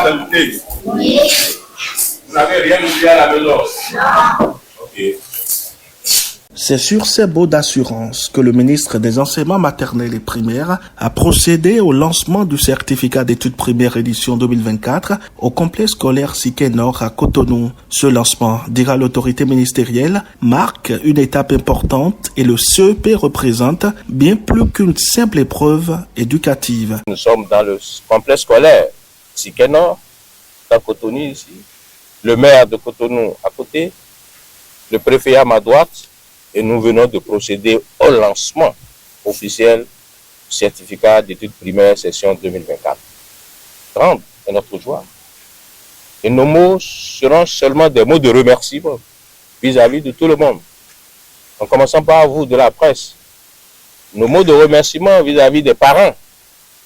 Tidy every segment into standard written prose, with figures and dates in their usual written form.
pas ajouté? Oui. Vous n'avez rien oublié à la maison? Non. Ok. C'est sur ces baux d'assurance que le ministre des Enseignements maternels et primaires a procédé au lancement du certificat d'études primaires édition 2024 au complexe scolaire Siké Nord à Cotonou. Ce lancement, dira l'autorité ministérielle, marque une étape importante et le CEP représente bien plus qu'une simple épreuve éducative. Nous sommes dans le complexe scolaire Siké Nord, à Cotonou ici, le maire de Cotonou à côté, le préfet à ma droite, et nous venons de procéder au lancement officiel du certificat d'études primaires session 2024. Grande est notre joie. Et nos mots seront seulement des mots de remerciement vis-à-vis de tout le monde. En commençant par vous de la presse, nos mots de remerciement vis-à-vis des parents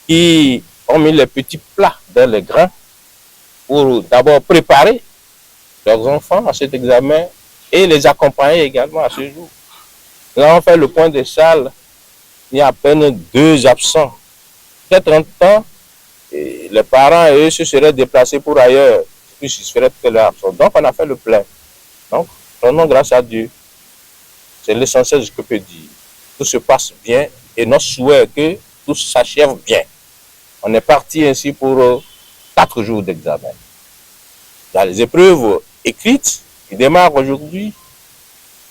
qui ont mis les petits plats dans les grains pour d'abord préparer leurs enfants à cet examen et les accompagner également à ce jour. Nous avons fait le point des salles, il y a à peine 2 absents. Peut-être un temps, les parents, eux, se seraient déplacés pour ailleurs, puisqu'ils seraient que leurs absents. Donc, on a fait le plein. Donc, rendons grâce à Dieu. C'est l'essentiel de ce que je peux dire. Tout se passe bien et notre souhait est que tout s'achève bien. On est parti ainsi pour 4 jours d'examen. Dans les épreuves écrites, qui démarrent aujourd'hui,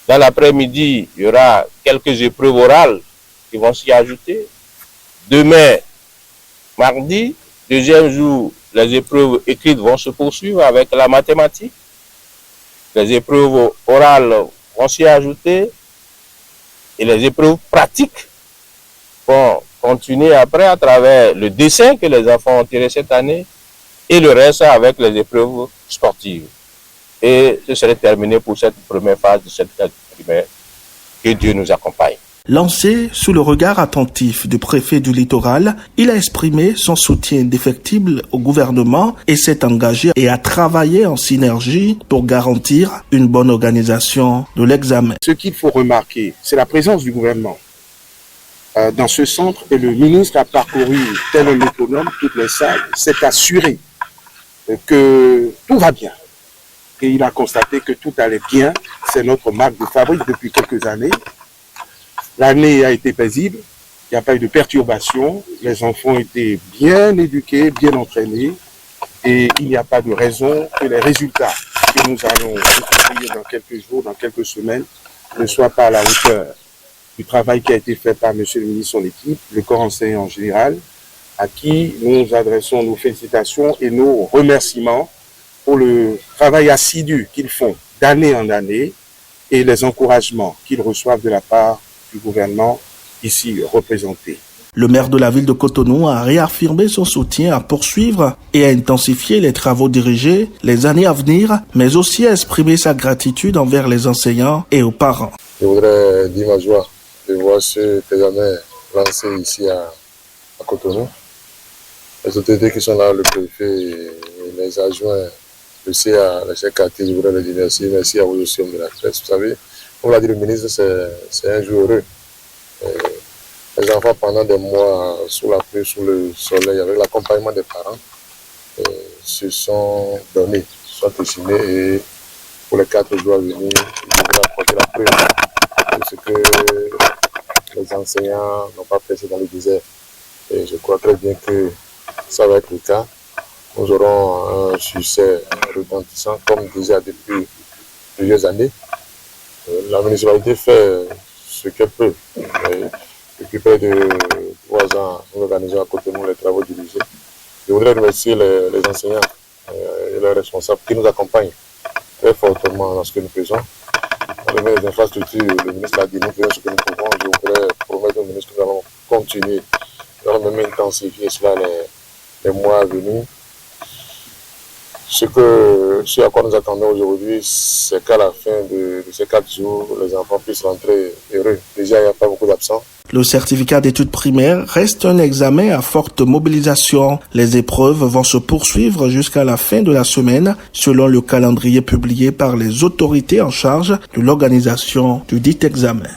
dans l'après-midi, il y aura quelques épreuves orales qui vont s'y ajouter. Demain, mardi, deuxième jour, les épreuves écrites vont se poursuivre avec la mathématique. Les épreuves orales vont s'y ajouter. Et les épreuves pratiques vont continuer après à travers le dessin que les enfants ont tiré cette année et le reste avec les épreuves sportives. Et ce serait terminé pour cette première phase de cette classe primaire. Que Dieu nous accompagne. Lancé sous le regard attentif du préfet du littoral, il a exprimé son soutien indéfectible au gouvernement et s'est engagé et a travaillé en synergie pour garantir une bonne organisation de l'examen. Ce qu'il faut remarquer, c'est la présence du gouvernement dans ce centre et le ministre a parcouru tel un métronome toutes les salles, s'est assuré que tout va bien. Et il a constaté que tout allait bien. C'est notre marque de fabrique depuis quelques années. L'année a été paisible, il n'y a pas eu de perturbation, les enfants étaient bien éduqués, bien entraînés, et il n'y a pas de raison que les résultats que nous allons découvrir dans quelques jours, dans quelques semaines, ne soient pas à la hauteur du travail qui a été fait par M. le ministre et son équipe, le corps enseignant en général, à qui nous adressons nos félicitations et nos remerciements pour le travail assidu qu'ils font d'année en année et les encouragements qu'ils reçoivent de la part du gouvernement ici représenté. Le maire de la ville de Cotonou a réaffirmé son soutien à poursuivre et à intensifier les travaux dirigés les années à venir, mais aussi à exprimer sa gratitude envers les enseignants et aux parents. Je voudrais dire ma joie de voir ce examen lancé ici à Cotonou. Les autorités qui sont là, le préfet et les adjoints, le CA, les chefs quartiers, je voudrais les dire merci. Merci à vous aussi, hommes de la presse. Vous savez, comme l'a dit le ministre, c'est un jour heureux. Les enfants, pendant des mois, sous la pluie, sous le soleil, avec l'accompagnement des parents, se sont donnés, se sont dessinés et pour les 4 jours à venir, ils devraient apporter la preuve de ce que les enseignants n'ont pas fait dans le désert. Et je crois très bien que ça va être le cas. Nous aurons un succès retentissant, comme déjà depuis plusieurs années. La municipalité fait ce qu'elle peut. Depuis près de 3 ans, nous organisons à Cotonou les travaux dirigés. Je voudrais remercier les enseignants et les responsables qui nous accompagnent très fortement dans ce que nous faisons. On remet les infrastructures, le ministre l'a dit, nous faisons ce que nous pouvons. Je voudrais promettre au ministre que nous allons continuer, nous allons même intensifier cela les mois à venir. Ce à quoi nous attendons aujourd'hui, c'est qu'à la fin de ces 4 jours, les enfants puissent rentrer heureux. Déjà, il n'y a pas beaucoup d'absents. Le certificat d'études primaires reste un examen à forte mobilisation. Les épreuves vont se poursuivre jusqu'à la fin de la semaine, selon le calendrier publié par les autorités en charge de l'organisation du dit examen.